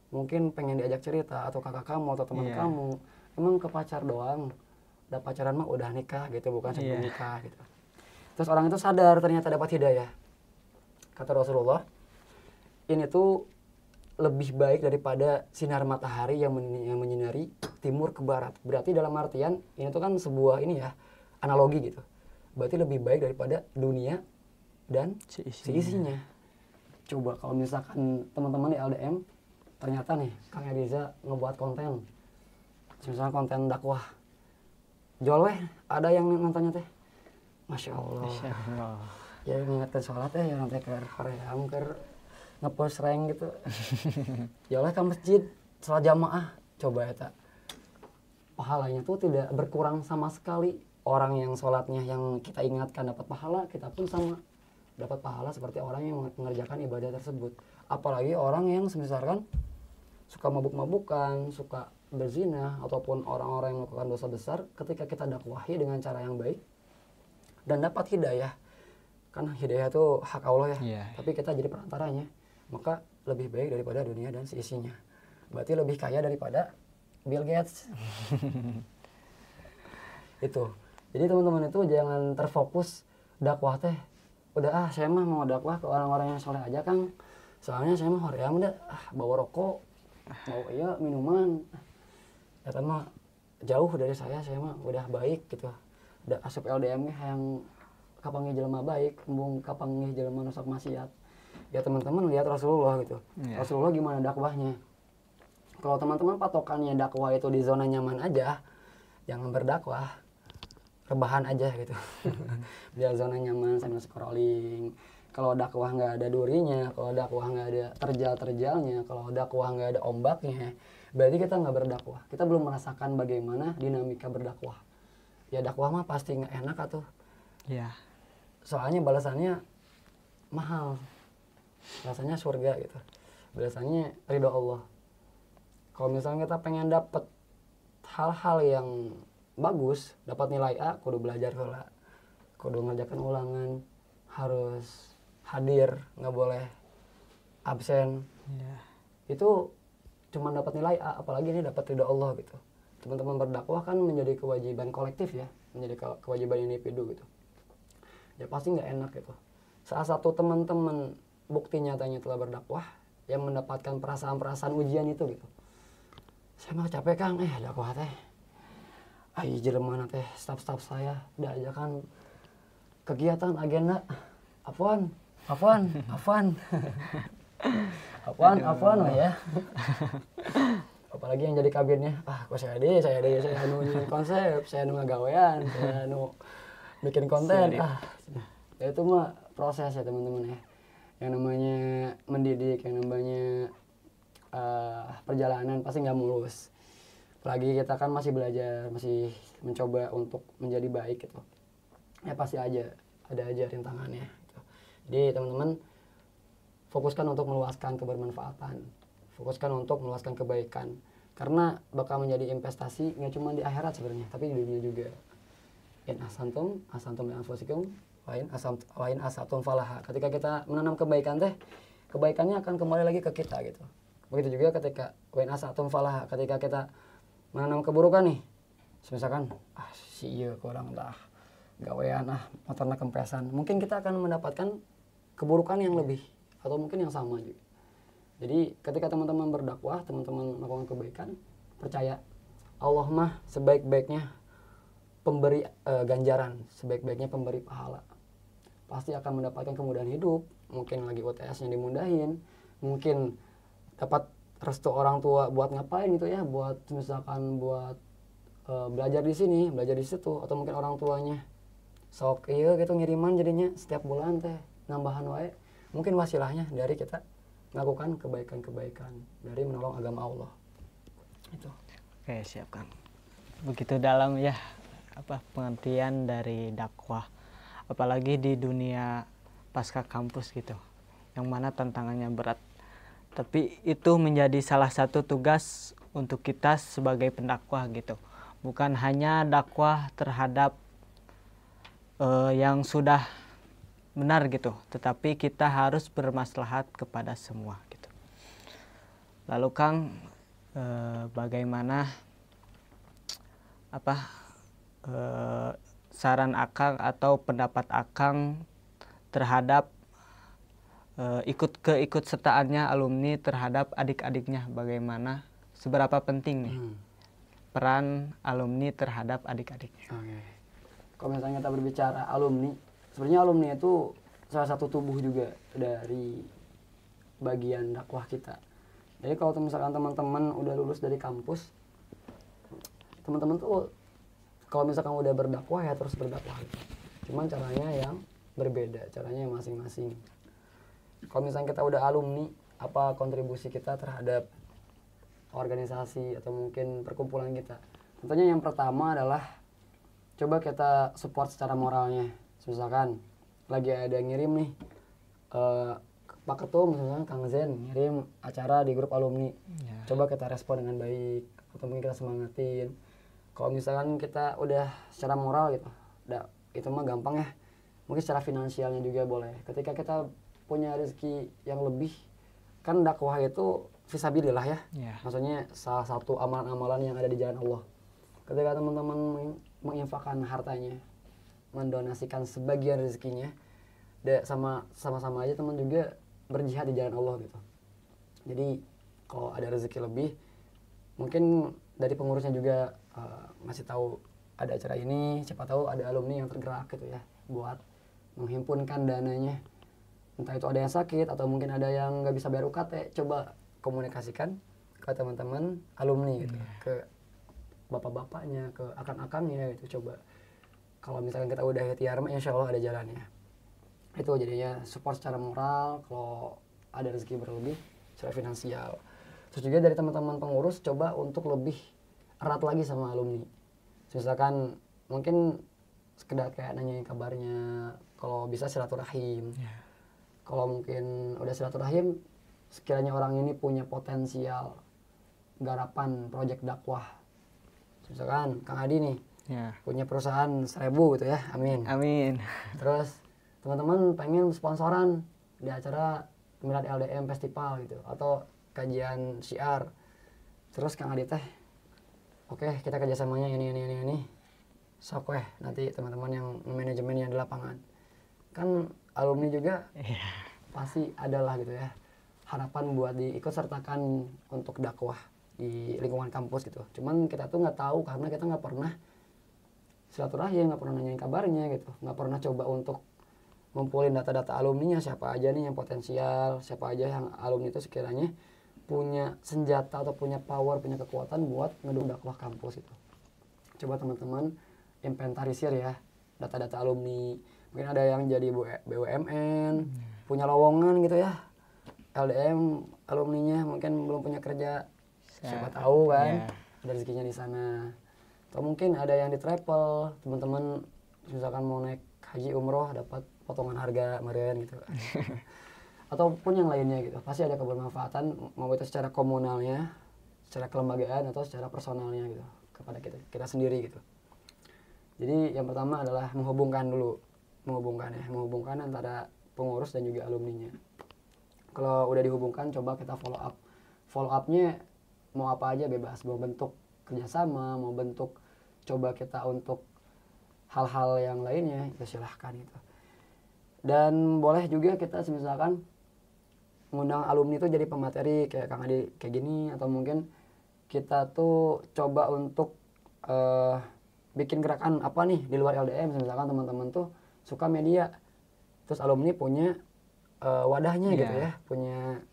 mungkin pengen diajak cerita atau kakak kamu atau teman kamu. Emang ke pacar doang. Udah pacaran mah udah nikah gitu, bukan sebelum nikah gitu. Terus orang itu sadar ternyata dapat hidayah. Kata Rasulullah, ini tuh lebih baik daripada sinar matahari yang menyinari timur ke barat. Berarti dalam artian ini tuh kan sebuah ini ya, analogi gitu. Berarti lebih baik daripada dunia dan si isinya. Coba kalau misalkan teman-teman di LDM ternyata nih Kang Eliza ngebuat konten, misalnya konten dakwah, jual weh, ada yang nontonnya teh, Masya Allah. Ya ngingetin sholat ya nanti ke Korea, ke ngepost rank gitu. Ya oleh ke masjid sholat jamaah, coba ya tak, pahalanya tuh tidak berkurang sama sekali. Orang yang sholatnya yang kita ingatkan dapat pahala, kita pun sama dapat pahala seperti orang yang mengerjakan ibadah tersebut. Apalagi orang yang misalkan suka mabuk-mabukan, suka berzina, ataupun orang-orang yang melakukan dosa besar, ketika kita dakwahi dengan cara yang baik dan dapat hidayah, kan hidayah itu hak Allah ya, tapi kita jadi perantaranya, maka lebih baik daripada dunia dan seisinya. Berarti lebih kaya daripada Bill Gates. Itu. Jadi teman-teman itu jangan terfokus dakwah teh. Udah saya mah mau dakwah ke orang-orang yang soleh aja Kang. Soalnya saya mah hoream udah bawa rokok, bawa minuman. Ya mah jauh dari saya mah udah baik gitu. Udah asup LDM yang kapangi jelema baik, embung kapangi jelema nusak maksiat. Ya teman-teman lihat Rasulullah gitu. Rasulullah gimana dakwahnya? Kalau teman-teman patokannya dakwah itu di zona nyaman aja, jangan berdakwah. Rebahan aja gitu. Biar zona nyaman sambil scrolling. Kalau dakwah nggak ada durinya, kalau dakwah nggak ada terjal-terjalnya, kalau dakwah nggak ada ombaknya, berarti kita nggak berdakwah. Kita belum merasakan bagaimana dinamika berdakwah. Ya dakwah mah pasti nggak enak atuh.
Iya.
Soalnya balasannya mahal. Balasannya surga gitu. Balasannya ridho Allah. Kalau misalnya kita pengen dapet hal-hal yang bagus, dapat nilai A, kudu belajar heula, kudu ngerjakan ulangan, harus hadir, nggak boleh absen. Itu cuma dapat nilai A, apalagi ini dapat ridho Allah gitu. Teman-teman berdakwah kan menjadi kewajiban kolektif ya, menjadi kewajiban individu gitu. Ya pasti nggak enak gitu. Salah satu teman-teman bukti nyatanya telah berdakwah yang mendapatkan perasaan-perasaan ujian itu gitu. Saya mah capek Kang, dakwah teh. Jelema teh staf-staf saya diajakan ke kegiatan agenda apaan apaan lah ya. Apalagi yang jadi kabinnya, kok saya nunya konsep, saya nu ngagawean, saya nu bikin konten. Ya itu mah proses ya teman-teman ya. Yang namanya mendidik, yang namanya perjalanan pasti nggak mulus. Apalagi kita kan masih belajar, masih mencoba untuk menjadi baik gitu. Ya pasti ada aja rintangannya gitu. Jadi teman-teman fokuskan untuk meluaskan kebermanfaatan, fokuskan untuk meluaskan kebaikan, karena bakal menjadi investasi nggak cuma di akhirat sebenarnya, tapi di dunia juga. In asantum li anfusikum wa in asatum falaha. Ketika kita menanam kebaikan teh, kebaikannya akan kembali lagi ke kita gitu. Begitu juga ketika wa in asatum falaha, ketika kita menanam keburukan nih, misalkan si ieu kurang tah gawean motorna kempesan, mungkin kita akan mendapatkan keburukan yang lebih atau mungkin yang sama juga. Jadi ketika teman-teman berdakwah, teman-teman melakukan kebaikan, percaya Allah mah sebaik-baiknya pemberi ganjaran, sebaik-baiknya pemberi pahala. Pasti akan mendapatkan kemudahan hidup, mungkin lagi UTS-nya dimudahin, mungkin dapat restu orang tua buat ngapain gitu ya, buat misalkan buat belajar di sini, belajar di situ, atau mungkin orang tuanya sok iya gitu ngiriman jadinya setiap bulan teh nambahan wae. Mungkin wasilahnya dari kita melakukan kebaikan-kebaikan, dari menolong agama Allah. Itu.
Oke, siap Kang. Begitu dalam ya pengertian dari dakwah, apalagi di dunia pasca kampus gitu, yang mana tantangannya berat. Tapi itu menjadi salah satu tugas untuk kita sebagai pendakwah gitu. Bukan hanya dakwah terhadap yang sudah benar gitu, tetapi kita harus bermaslahat kepada semua gitu. Lalu Kang, bagaimana saran Akang atau pendapat Akang terhadap ikut sertaannya alumni terhadap adik-adiknya, bagaimana, seberapa penting nih peran alumni terhadap adik-adiknya?
Kalau misalnya kita berbicara alumni, sebenarnya alumni itu salah satu tubuh juga dari bagian dakwah kita. Jadi kalau misalkan teman-teman udah lulus dari kampus, teman-teman tuh kalau misalkan udah berdakwah ya terus berdakwah. Cuman caranya yang berbeda, caranya yang masing-masing. Kalau misalnya kita udah alumni, apa kontribusi kita terhadap organisasi atau mungkin perkumpulan kita? Tentunya yang pertama adalah coba kita support secara moralnya. Misalkan lagi ada yang ngirim nih, Pak Ketum misalnya Kang Zen ngirim acara di grup alumni, coba kita respon dengan baik atau mungkin kita semangatin. Kalau misalkan kita udah secara moral gitu, itu mah gampang ya. Mungkin secara finansialnya juga boleh. Ketika kita punya rezeki yang lebih, kan dakwah itu fisabilillah ya. Maksudnya salah satu amalan-amalan yang ada di jalan Allah. Ketika teman-teman menginfakkan hartanya, mendonasikan sebagian rezekinya, sama-sama aja teman juga berjihad di jalan Allah gitu. Jadi kalau ada rezeki lebih, mungkin dari pengurusnya juga ngasih tahu ada acara ini, siapa tahu ada alumni yang tergerak gitu ya buat menghimpunkan dananya. Entah itu ada yang sakit atau mungkin ada yang nggak bisa bayar UKT, coba komunikasikan ke teman-teman alumni gitu, ke bapak-bapaknya, ke akang-akangnya gitu. Coba kalau misalkan kita udah ikhtiar, insya Allah ada jalannya. Itu jadinya support secara moral, kalau ada rezeki berlebih secara finansial. Terus juga dari teman-teman pengurus coba untuk lebih erat lagi sama alumni. Misalkan mungkin sekedar kayak nanyain kabarnya, kalau bisa silaturahim. Kalau mungkin udah silaturahim, sekiranya orang ini punya potensial garapan proyek dakwah. Misalkan Kang Adi nih, punya perusahaan 1000 gitu ya, amin.
Amin.
Terus teman-teman pengen sponsoran di acara Milad LDM Festival gitu, atau kajian syiar. Terus Kang Adi teh, oke, kita kerjasamanya ini. Sok weh, nanti teman-teman yang manajemen yang di lapangan. Kan alumni juga pasti adalah gitu ya, harapan buat diikut sertakan untuk dakwah di lingkungan kampus gitu. Cuman kita tuh nggak tahu karena kita nggak pernah silaturahim, nggak pernah nanyain kabarnya gitu, nggak pernah coba untuk ngumpulin data-data alumninya, siapa aja nih yang potensial, siapa aja yang alumni itu sekiranya punya senjata atau punya power, punya kekuatan buat ngedukung dakwah kampus itu. Coba teman-teman inventarisir ya data-data alumni, mungkin ada yang jadi BUMN, punya lowongan gitu ya, LDM alumninya mungkin belum punya kerja, siapa tahu kan ada rezekinya di sana. Atau mungkin ada yang di travel, teman-teman misalkan mau naik haji umroh dapat potongan harga kemarin gitu. Ataupun yang lainnya gitu, pasti ada kebermanfaatan, mau itu secara komunalnya, secara kelembagaan atau secara personalnya gitu kepada kita sendiri gitu. Jadi yang pertama adalah menghubungkan antara pengurus dan juga alumninya. Kalau udah dihubungkan, coba kita follow upnya mau apa aja bebas, mau bentuk kerjasama, mau bentuk coba kita untuk hal-hal yang lainnya, itu silahkan gitu. Dan boleh juga kita misalkan ngundang alumni itu jadi pemateri kayak Kang Adi kayak gini, atau mungkin kita tuh coba untuk bikin gerakan apa nih di luar LDM. Misalkan teman-teman tuh suka media, terus alumni punya wadahnya gitu ya, punya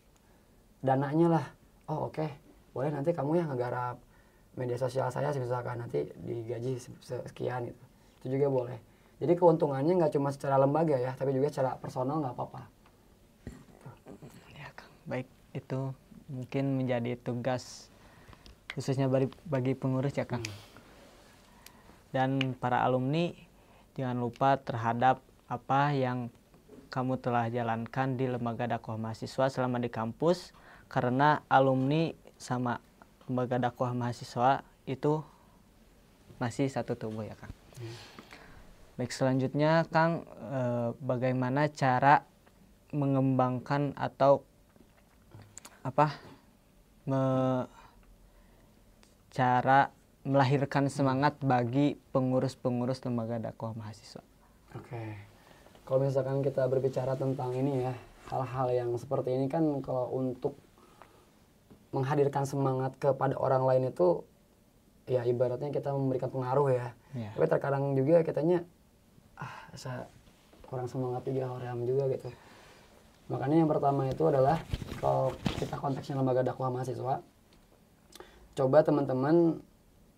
dananya lah. Oh oke, boleh nanti kamu yang ngegarap media sosial saya misalkan, nanti digaji sekian gitu. Itu juga boleh. Jadi keuntungannya nggak cuma secara lembaga ya, tapi juga secara personal nggak apa-apa.
Ya, Kang. Baik, itu mungkin menjadi tugas khususnya bagi pengurus ya, Kang. Dan para alumni, jangan lupa terhadap apa yang kamu telah jalankan di lembaga dakwah mahasiswa selama di kampus, karena alumni sama lembaga dakwah mahasiswa itu masih satu tubuh ya, Kang. Baik, selanjutnya Kang, bagaimana cara mengembangkan atau cara melahirkan semangat bagi pengurus-pengurus lembaga dakwah mahasiswa?
Oke. Kalau misalkan kita berbicara tentang ini ya, hal-hal yang seperti ini kan kalau untuk menghadirkan semangat kepada orang lain itu ya ibaratnya kita memberikan pengaruh ya. Tapi terkadang juga kitanya kurang semangat juga, orang juga gitu. Makanya yang pertama itu adalah kalau kita konteksnya lembaga dakwah mahasiswa, coba teman-teman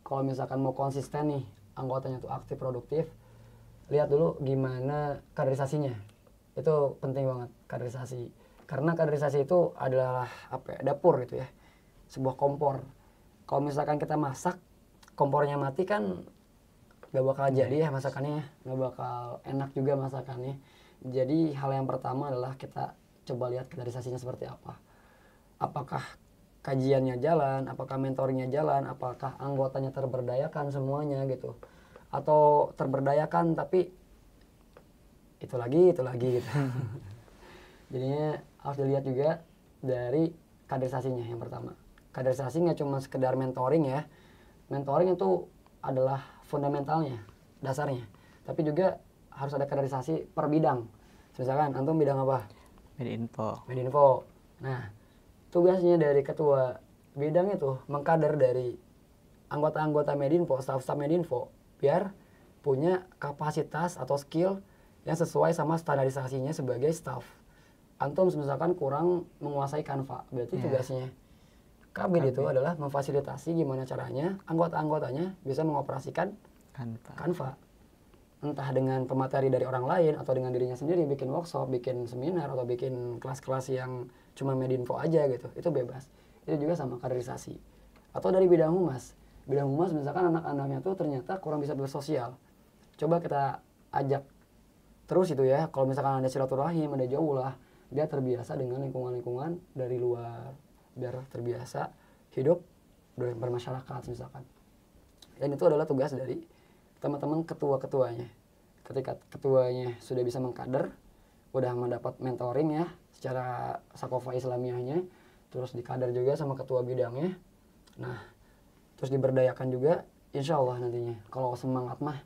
kalau misalkan mau konsisten nih anggotanya tuh aktif produktif, lihat dulu gimana kaderisasinya. Itu penting banget, kaderisasi. Karena kaderisasi itu adalah dapur gitu ya, sebuah kompor. Kalau misalkan kita masak, kompornya mati kan gak bakal jadi ya masakannya, gak bakal enak juga masakannya. Jadi hal yang pertama adalah kita coba lihat kaderisasinya seperti apa. Apakah kajiannya jalan, apakah mentoringnya jalan, apakah anggotanya terberdayakan semuanya gitu. Atau terberdayakan tapi itu lagi gitu. Jadinya harus dilihat juga dari kaderisasinya yang pertama. Kaderisasi nggak cuma sekedar mentoring ya. Mentoring itu adalah fundamentalnya, dasarnya. Tapi juga harus ada kaderisasi per bidang. Misalkan antum bidang apa? Medinfo. Nah, tugasnya dari ketua bidang itu mengkader dari anggota-anggota Medinfo, staf-staf Medinfo, biar punya kapasitas atau skill yang sesuai sama standarisasinya sebagai staf. Antum misalkan kurang menguasai Canva, berarti tugasnya Kabid itu adalah memfasilitasi gimana caranya anggota-anggotanya bisa mengoperasikan Canva. Entah dengan pemateri dari orang lain atau dengan dirinya sendiri, bikin workshop, bikin seminar, atau bikin kelas-kelas yang cuma Medinfo aja gitu. Itu bebas. Itu juga sama kaderisasi. Atau dari bidang humas. Bidang humas misalkan anak-anaknya tuh ternyata kurang bisa bersosial. Coba kita ajak terus itu ya. Kalau misalkan ada silaturahim, ada jaulah, dia terbiasa dengan lingkungan-lingkungan dari luar. Biar terbiasa hidup bermasyarakat misalkan. Dan itu adalah tugas dari teman-teman ketua-ketuanya. Ketika ketuanya sudah bisa mengkader, udah mendapat mentoring ya secara sakofa Islamiyahnya, terus dikader juga sama ketua bidangnya. Nah, terus diberdayakan juga, insya Allah nantinya. Kalau semangat mah,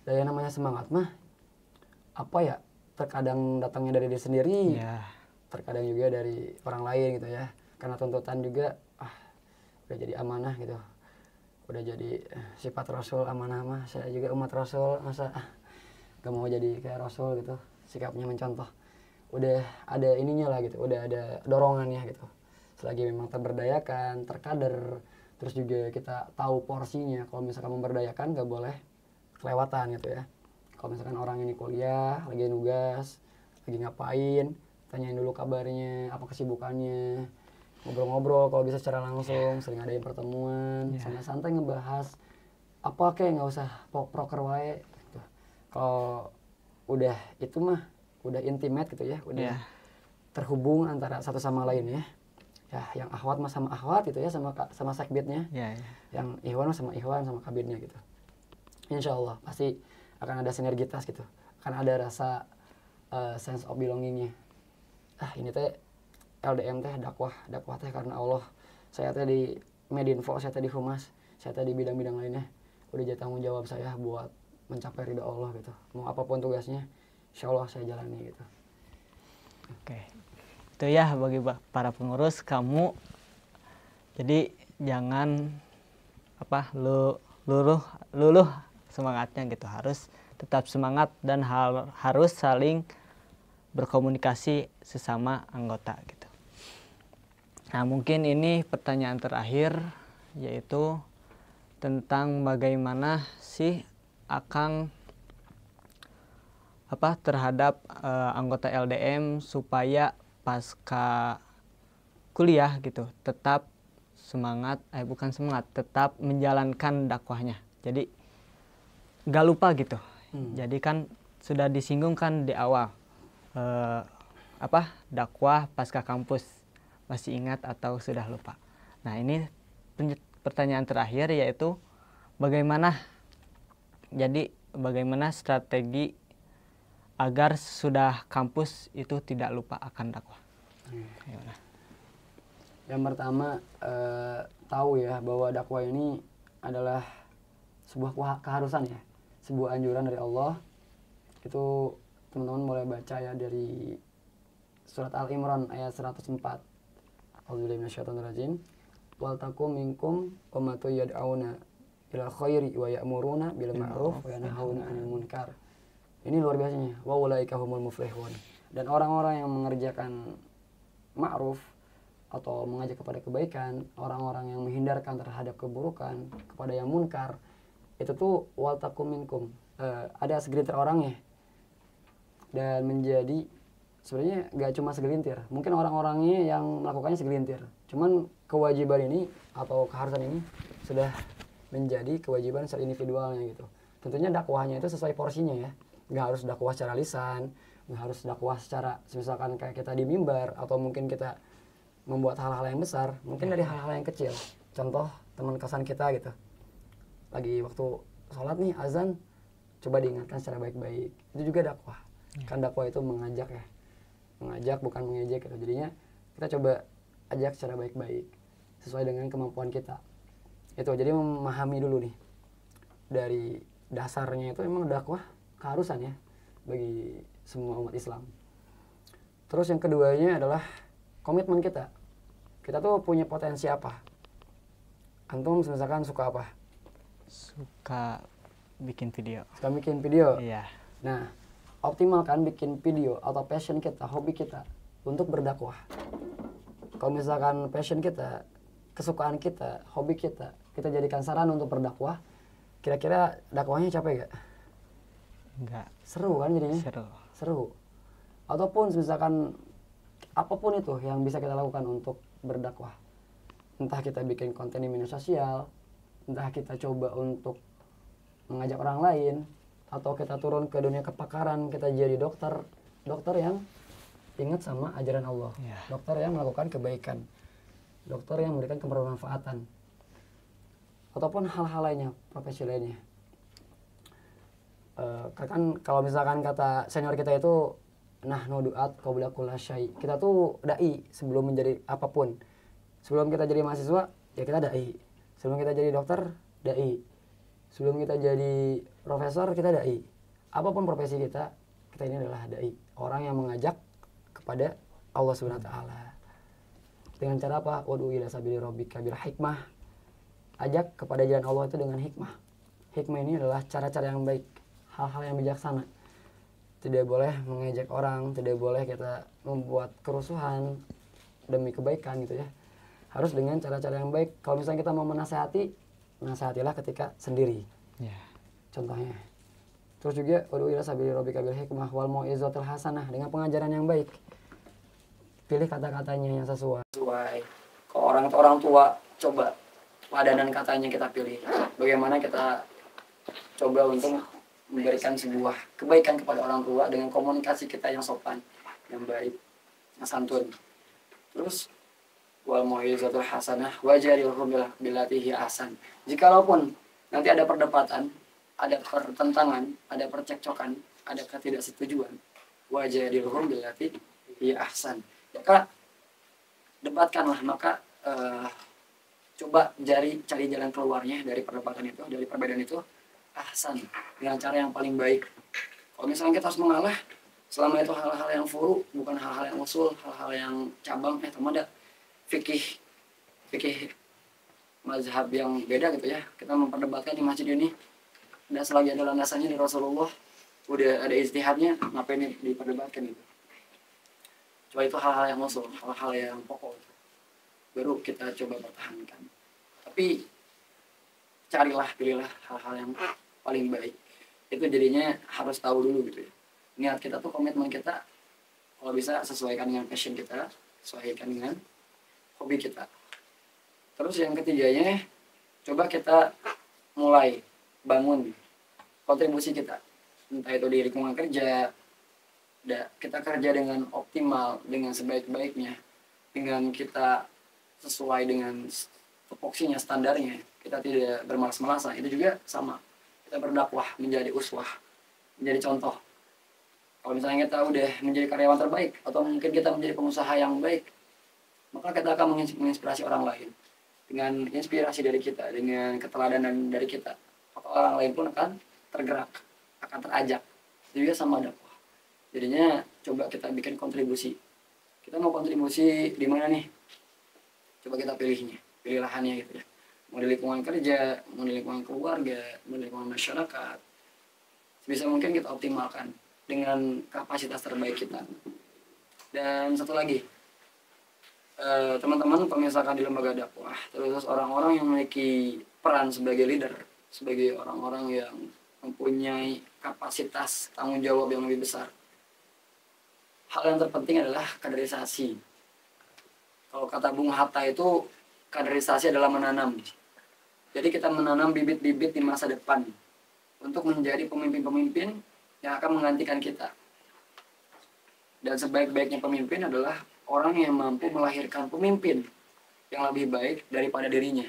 dan yang namanya semangat mah, apa ya, terkadang datangnya dari diri sendiri, terkadang juga dari orang lain gitu ya. Karena tuntutan juga, udah jadi amanah gitu. udah jadi sifat Rasul amanah mah, saya juga umat Rasul, masa gak mau jadi kayak Rasul gitu, sikapnya mencontoh. Udah ada ininya lah gitu, udah ada dorongannya gitu. Selagi memang terberdayakan, terkader, terus juga kita tahu porsinya. Kalau misalkan memberdayakan gak boleh kelewatan gitu ya. Kalau misalkan orang ini kuliah, lagi nugas, lagi ngapain, tanyain dulu kabarnya, apa kesibukannya, ngobrol-ngobrol kalau bisa secara langsung, sering adain pertemuan, santai-santai ngebahas apa kayak nggak usah proker wae gitu. Kalau udah itu mah udah intimate gitu ya, udah terhubung antara satu sama lain ya. Ya, yang akhwat mah sama akhwat gitu ya, sama sakbitnya. Yang ikhwan mah sama ikhwan, sama kabitnya gitu. Insya Allah pasti akan ada sinergitas gitu, akan ada rasa sense of belongingnya. Ini teh LDM teh dakwah teh karena Allah. Saya teh di Medinfo, saya teh di Humas, saya teh di bidang-bidang lainnya. Udah jadi tanggung jawab saya buat mencapai ridha Allah gitu. Mau apapun tugasnya, insya Allah saya jalani gitu.
Oke, itu ya bagi para pengurus kamu. Jadi jangan luluh semangatnya gitu, harus tetap semangat dan harus saling berkomunikasi sesama anggota gitu. Nah mungkin ini pertanyaan terakhir, yaitu tentang bagaimana sih Akang terhadap anggota LDM supaya pasca kuliah gitu tetap tetap menjalankan dakwahnya. Jadi gak lupa gitu. Jadi kan sudah disinggung kan di awal dakwah pasca kampus, masih ingat atau sudah lupa. Nah ini pertanyaan terakhir, yaitu bagaimana strategi agar sudah kampus itu tidak lupa akan dakwah.
Yang pertama tahu ya bahwa dakwah ini adalah sebuah keharusan ya, sebuah anjuran dari Allah. Itu teman-teman boleh baca ya dari surat Al-Imran ayat 104. A'udzubillahi minasyaitonirrajim. Wal takum minkum ummatu yad'auna ila khairi wa ya'muruna bil ma'ruf wa yanhauna 'anil munkar. Ini luar biasanya. Wa ulaika humul muflihun. Dan orang-orang yang mengerjakan ma'ruf atau mengajak kepada kebaikan, orang-orang yang menghindarkan terhadap keburukan, kepada yang munkar, itu tuh wal takum minkum. Ada segelintir orangnya. Dan menjadi sebenarnya gak cuma segelintir, mungkin orang-orangnya yang melakukannya segelintir, cuman kewajiban ini atau keharusan ini sudah menjadi kewajiban secara individualnya gitu. Tentunya dakwahnya itu sesuai porsinya ya, gak harus dakwah secara lisan, gak harus dakwah secara misalkan kayak kita di mimbar, atau mungkin kita membuat hal-hal yang besar, mungkin dari hal-hal yang kecil. Contoh teman kosan kita gitu, lagi waktu sholat nih azan, coba diingatkan secara baik-baik, itu juga dakwah. Kan dakwah itu mengajak ya, mengajak bukan mengejek gitu. Jadinya kita coba ajak secara baik-baik sesuai dengan kemampuan kita. Itu jadi memahami dulu nih, dari dasarnya itu emang dakwah keharusan ya bagi semua umat Islam. Terus yang keduanya adalah komitmen kita. Kita tuh punya potensi apa? Antum misalkan suka apa?
Suka bikin video.
Suka bikin video?
Iya.
Nah, optimalkan bikin video atau passion kita, hobi kita untuk berdakwah. Kalau misalkan passion kita, kesukaan kita, hobi kita jadikan sarana untuk berdakwah, kira-kira dakwahnya capek gak?
Enggak.
Seru kan jadinya? Seru. Ataupun misalkan apapun itu yang bisa kita lakukan untuk berdakwah. Entah kita bikin konten di media sosial, entah kita coba untuk mengajak orang lain, atau kita turun ke dunia kepakaran, kita jadi dokter yang ingat sama ajaran Allah, dokter yang melakukan kebaikan, dokter yang memberikan kebermanfaatan, ataupun hal-hal lainnya, profesi lainnya. Kan kalau misalkan kata senior kita itu nahnu du'at qabla kulli syai, kita tuh dai sebelum menjadi apapun. Sebelum kita jadi mahasiswa ya kita dai, sebelum kita jadi dokter dai, sebelum kita jadi profesor kita dai. Apapun profesi kita ini adalah dai, orang yang mengajak kepada Allah Subhanahu wa taala. Dengan cara apa? Ud'u ila sabili rabbika bil hikmah. ajak kepada jalan Allah itu dengan hikmah. Hikmah ini adalah cara-cara yang baik, hal-hal yang bijaksana. Tidak boleh mengejek orang, tidak boleh kita membuat kerusuhan demi kebaikan gitu ya. Harus dengan cara-cara yang baik. Kalau misalnya kita mau menasehati, nasihatilah ketika sendiri. Contohnya. Terus juga ud'u ila sabili rabbika bil hikmah wal mau'izatil hasanah, dengan pengajaran yang baik. Pilih kata-katanya yang sesuai. Kalau orang tua, coba padanan katanya kita pilih. Bagaimana kita coba untuk memberikan sebuah kebaikan kepada orang tua dengan komunikasi kita yang sopan, yang baik, yang santun. Terus wal mau'izatul hasanah wajadilhum billati hi ahsan. Jikalaupun nanti ada perdebatan, ada pertentangan, ada percekcokan, ada ketidaksetujuan, wajadilhum billati hi ahsan. Maka debatkanlah, maka coba cari jalan keluarnya dari perdebatan itu, dari perbedaan itu, ahsan, dengan cara yang paling baik. Kalau misalnya kita harus mengalah, selama itu hal-hal yang furu, bukan hal-hal yang usul, hal-hal yang cabang, teman ada fikih mazhab yang beda gitu ya, kita memperdebatkan di masjid ini, dan selagi ada landasannya di Rasulullah, udah ada ijtihadnya, ngapain diperdebatkan gitu. Coba itu hal-hal yang usul, hal-hal yang pokok, baru kita coba pertahankan. Tapi pilihlah hal-hal yang paling baik. Itu jadinya harus tahu dulu gitu ya, niat kita tuh, komitmen kita, kalau bisa sesuaikan dengan passion kita, sesuaikan dengan hobi kita. Terus yang ketiganya, coba kita mulai bangun kontribusi kita, entah itu di lingkungan kerja, kita kerja dengan optimal, dengan sebaik-baiknya, dengan kita sesuai dengan tupoksinya, standarnya, kita tidak bermalas-malasan. Itu juga sama, kita berdakwah, menjadi uswah, menjadi contoh. Kalau misalnya kita udah menjadi karyawan terbaik, atau mungkin kita menjadi pengusaha yang baik, maka kita akan menginspirasi orang lain. Dengan inspirasi dari kita, dengan keteladanan dari kita, maka orang lain pun akan tergerak, akan terajak. Itu juga sama dakwah. Jadinya coba kita bikin kontribusi. Kita mau kontribusi di mana nih? Coba kita pilih lahannya gitu ya. Mau di lingkungan kerja, mau di lingkungan keluarga, mau di lingkungan masyarakat. Sebisa mungkin kita optimalkan dengan kapasitas terbaik kita. Dan satu lagi, teman-teman pemirsakan di lembaga dakwah, terus orang-orang yang memiliki peran sebagai leader, sebagai orang-orang yang mempunyai kapasitas tanggung jawab yang lebih besar. Hal yang terpenting adalah kaderisasi. Kalau kata Bung Hatta itu, kaderisasi adalah menanam. Jadi kita menanam bibit-bibit di masa depan untuk menjadi pemimpin-pemimpin yang akan menggantikan kita. Dan sebaik-baiknya pemimpin adalah orang yang mampu melahirkan pemimpin yang lebih baik daripada dirinya.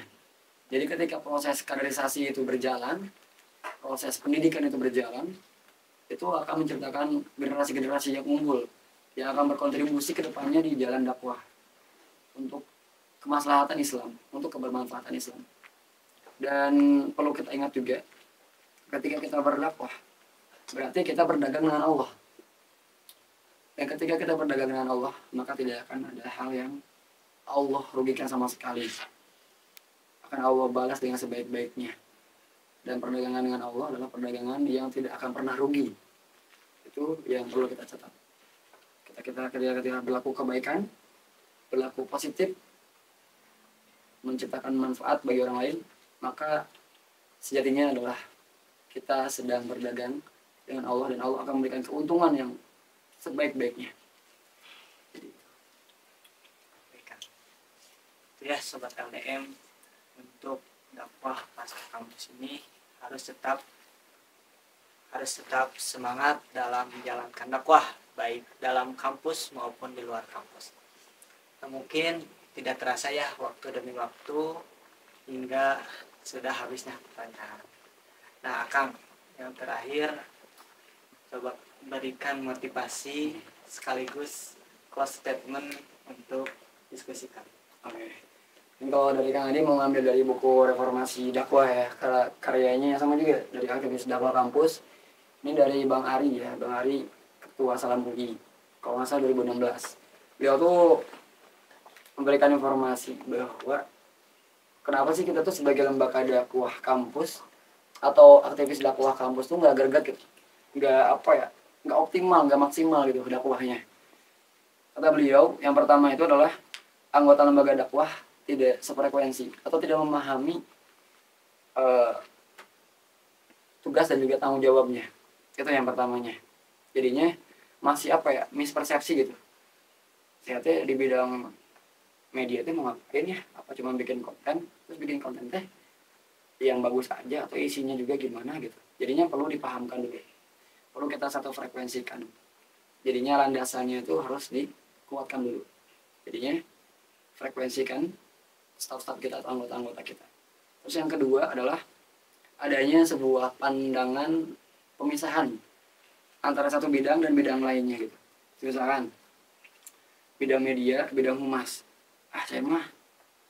Jadi ketika proses kaderisasi itu berjalan, proses pendidikan itu berjalan, itu akan menciptakan generasi-generasi yang unggul, yang akan berkontribusi ke depannya di jalan dakwah untuk kemaslahatan Islam, untuk kebermanfaatan Islam. Dan perlu kita ingat juga, ketika kita berdakwah, berarti kita berdagang dengan Allah. Dan ketika kita berdagang dengan Allah, maka tidak akan ada hal yang Allah rugikan sama sekali. Akan Allah balas dengan sebaik-baiknya. Dan perdagangan dengan Allah adalah perdagangan yang tidak akan pernah rugi. Itu yang perlu kita catat. Ketika berlaku kebaikan, berlaku positif, menciptakan manfaat bagi orang lain, maka sejatinya adalah kita sedang berdagang dengan Allah, dan Allah akan memberikan keuntungan yang sebaik-baiknya.
Itu ya Sobat LDM, untuk dakwah pasca kampus ini harus tetap semangat dalam menjalankan dakwah, baik dalam kampus maupun di luar kampus. Nah, mungkin tidak terasa ya waktu demi waktu hingga sudah habisnya pertanyaan. Nah, Akang, yang terakhir coba berikan motivasi sekaligus close statement untuk diskusi kami.
Oke. Kalau dari Kang Adi mau ngambil dari buku Reformasi Dakwah ya, karyanya sama juga dari aktivis dakwah kampus. Ini dari Bang Ari ya, Bang Ari Ketua Salam UI, kalau nggak salah 2016. Beliau tuh memberikan informasi bahwa kenapa sih kita tuh sebagai lembaga dakwah kampus atau aktivis dakwah kampus tuh nggak greget gitu, nggak apa ya, nggak optimal, nggak maksimal gitu dakwahnya. Kata beliau, yang pertama itu adalah anggota lembaga dakwah tidak sefrekuensi atau tidak memahami tugas dan juga tanggung jawabnya. Itu yang pertamanya. Jadinya masih apa ya, mispersepsi gitu. Saya teh di bidang media teh mau ngapain ya? Apa cuma bikin konten, terus bikin konten teh yang bagus aja atau isinya juga gimana gitu. Jadinya perlu dipahamkan dulu. Perlu kita satu frekuensikan. Jadinya landasannya itu harus dikuatkan dulu. Jadinya frekuensikan staf-staf kita atau anggota-anggota kita. Terus yang kedua adalah adanya sebuah pandangan pemisahan antara satu bidang dan bidang lainnya gitu. Misalkan bidang media, bidang humas. Saya mah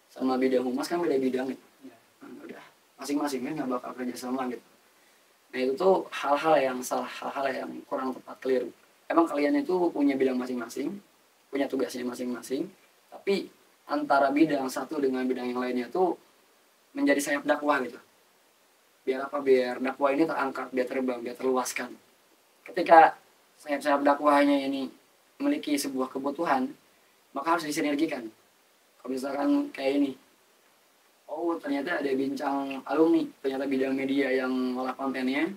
sama bidang humas kan beda bidang gitu. Nah, udah masing-masingnya nggak bakal kerja sama gitu. Nah itu tuh hal-hal yang salah, hal-hal yang kurang tepat, keliru. Emang kalian itu punya bidang masing-masing, punya tugasnya masing-masing, tapi antara bidang satu dengan bidang yang lainnya tuh menjadi sayap dakwah gitu. Biar apa? Biar dakwah ini terangkat, biar terbang, biar terluaskan. Ketika sayap-sayap dakwahnya ini memiliki sebuah kebutuhan, maka harus disinergikan. Kalau misalkan kayak ini, oh ternyata ada bincang alumni, ternyata bidang media yang ngolah kontennya,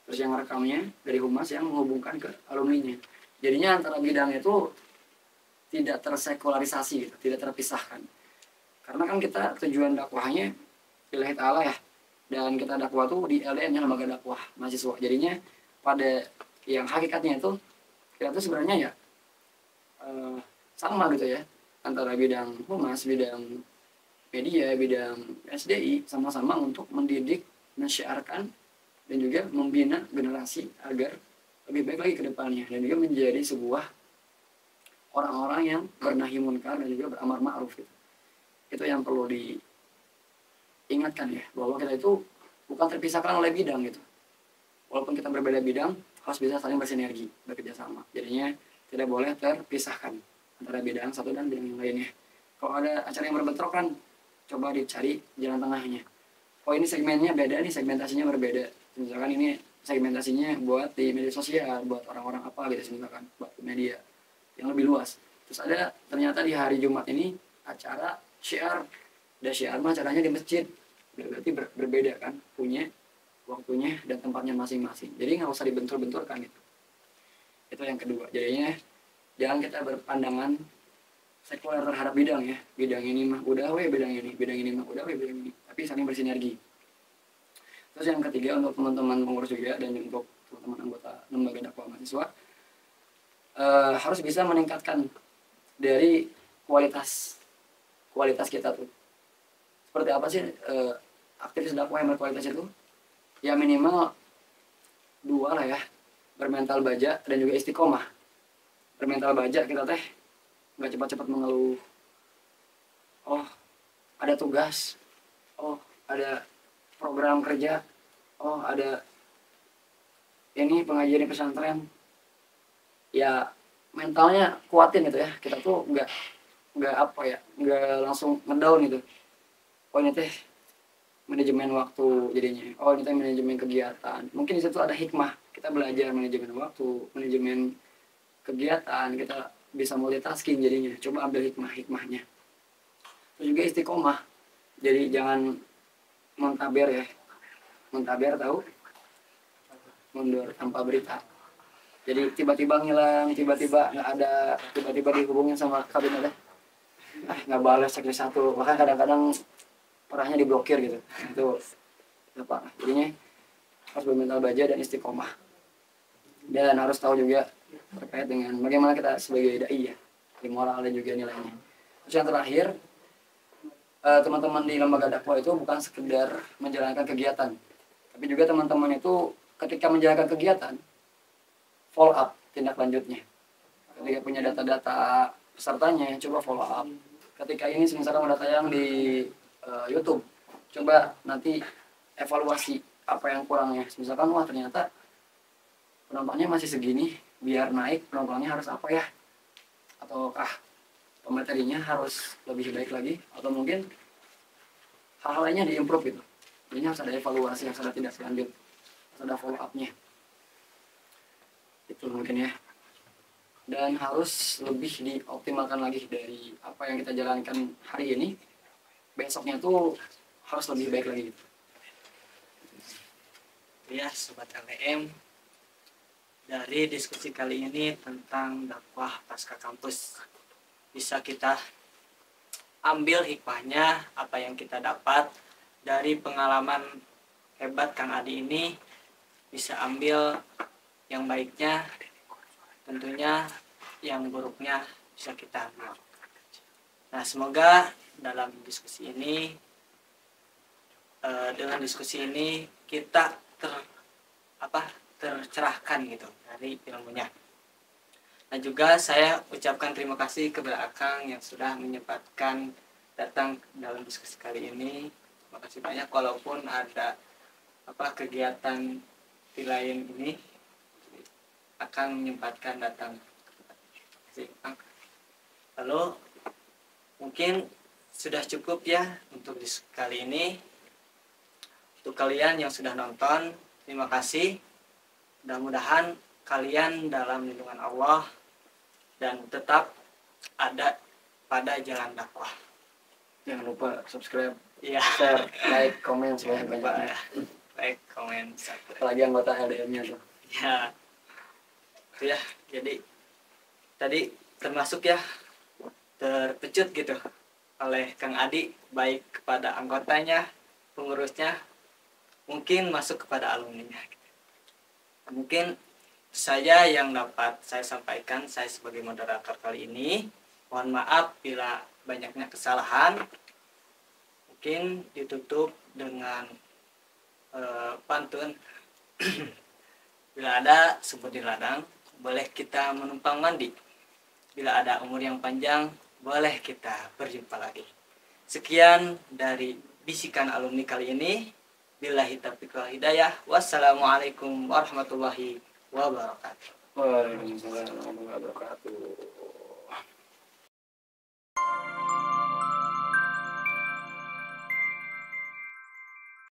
terus yang rekamnya dari humas yang menghubungkan ke alumninya. Jadinya antara bidangnya itu tidak tersekularisasi gitu, tidak terpisahkan. Karena kan kita tujuan dakwahnya lillahi ta'ala ya, dan kita dakwah tuh di LDM nya lembaga dakwah mahasiswa. Jadinya pada yang hakikatnya itu kita tuh sebenarnya ya sama gitu ya, antara bidang humas, bidang media, bidang SDI, sama-sama untuk mendidik, menyiarkan dan juga membina generasi agar lebih baik lagi ke depannya dan juga menjadi sebuah orang-orang yang bernahi munkar dan juga beramar ma'ruf gitu. Itu yang perlu diingatkan ya, bahwa kita itu bukan terpisahkan oleh bidang gitu. Walaupun kita berbeda bidang, harus bisa saling bersinergi, bekerja sama. Jadinya tidak boleh terpisahkan antara bidang satu dan bidang yang lainnya. Kalau ada acara yang berbentrok kan, coba dicari jalan tengahnya. Oh ini segmennya beda nih, segmentasinya berbeda. Misalkan ini segmentasinya buat di media sosial, buat orang-orang apa gitu, misalkan buat media yang lebih luas. Terus ada ternyata di hari Jumat ini acara syiar, dan syiar mah acaranya di masjid, berarti berbeda kan, punya waktunya dan tempatnya masing-masing. Jadi nggak usah dibentur-benturkan gitu. Itu yang kedua. Jadinya jangan kita berpandangan sekuler terhadap bidang ya. Bidang ini mah udah bidang ini mah udah bidang ini. Tapi saling bersinergi. Terus yang ketiga untuk teman-teman pengurus juga dan untuk teman-teman anggota lembaga dakwah mahasiswa, harus bisa meningkatkan dari kualitas kita tuh. Seperti apa sih aktivis dakwah yang berkualitas itu? Ya minimal 2 lah ya, bermental baja dan juga istiqomah. Bermental baja kita teh nggak cepat-cepat mengeluh. Oh ada tugas, oh ada program kerja, oh ada ini pengajian di pesantren. Ya mentalnya kuatin gitu ya. Kita tuh nggak apa ya, nggak langsung ngedown gitu. Oh ini teh manajemen waktu jadinya. Oh ini teh manajemen kegiatan. Mungkin di situ ada hikmah. Kita belajar manajemen waktu, manajemen kegiatan. Kita bisa multitasking jadinya. Coba ambil hikmahnya. Terus juga istiqomah. Jadi jangan muntaber ya. Muntaber tahu? Mundur tanpa berita. Jadi tiba-tiba ngilang, tiba-tiba nggak ada, tiba-tiba dihubungin sama kabinetnya. Nggak balas cek satu. Bahkan kadang-kadang orangnya diblokir gitu. Itu apa? Jadinya harus bermental baja dan istiqomah. Dan harus tahu juga terkait dengan bagaimana kita sebagai dai ya, di moral dan juga nilainya. Terus yang terakhir, teman-teman di lembaga dakwah itu bukan sekedar menjalankan kegiatan, tapi juga teman-teman itu ketika menjalankan kegiatan follow up tindak lanjutnya. Ketika punya data-data pesertanya, coba follow up. Ketika ini misalkan ada tayang di YouTube, coba nanti evaluasi apa yang kurangnya. Misalkan wah ternyata penontonnya masih segini, biar naik penontonnya harus apa ya? Ataukah pematerinya harus lebih baik lagi? Atau mungkin hal-hal lainnya di-improve gitu. Jadi harus ada evaluasi, harus ada tindak lanjut, harus ada follow up-nya. Itu mungkin ya. Dan harus lebih dioptimalkan lagi dari apa yang kita jalankan hari ini. Besoknya tuh harus lebih baik lagi gitu.
Ya, Sobat LDM, dari diskusi kali ini tentang dakwah pasca kampus, bisa kita ambil hikmahnya apa yang kita dapat dari pengalaman hebat Kang Adi ini, bisa ambil yang baiknya, tentunya yang buruknya bisa kita ambil. Nah, semoga dalam diskusi ini, dengan diskusi ini kita tercerahkan gitu dari ilmunya. Nah, juga saya ucapkan terima kasih kepada Akang yang sudah menyempatkan datang dalam diskusi kali ini. Terima kasih banyak, walaupun ada kegiatan di lain ini, Akang menyempatkan datang. Lalu mungkin sudah cukup ya untuk diskusi kali ini. Untuk kalian yang sudah nonton, terima kasih. Mudah-mudahan kalian dalam lindungan Allah dan tetap ada pada jalan dakwah.
Jangan lupa subscribe,
Iya.
share, like, komen sebanyak-banyaknya.
Like, komen, subscribe.
Apalagi anggota LDM-nya tuh.
Ya. Itu ya. Jadi tadi termasuk ya terpecut gitu oleh Kang Adi, baik kepada anggotanya, pengurusnya, mungkin masuk kepada alumninya. Mungkin saja yang dapat saya sampaikan, saya sebagai moderator kali ini. Mohon maaf bila banyaknya kesalahan. Mungkin ditutup dengan pantun. Bila ada sumur di ladang, boleh kita menumpang mandi. Bila ada umur yang panjang, boleh kita berjumpa lagi. Sekian dari bisikan alumni kali ini. Billahi taufiq wal hidayah. Wassalamualaikum warahmatullahi wabarakatuh.
Waalaikumsalam warahmatullahi wabarakatuh.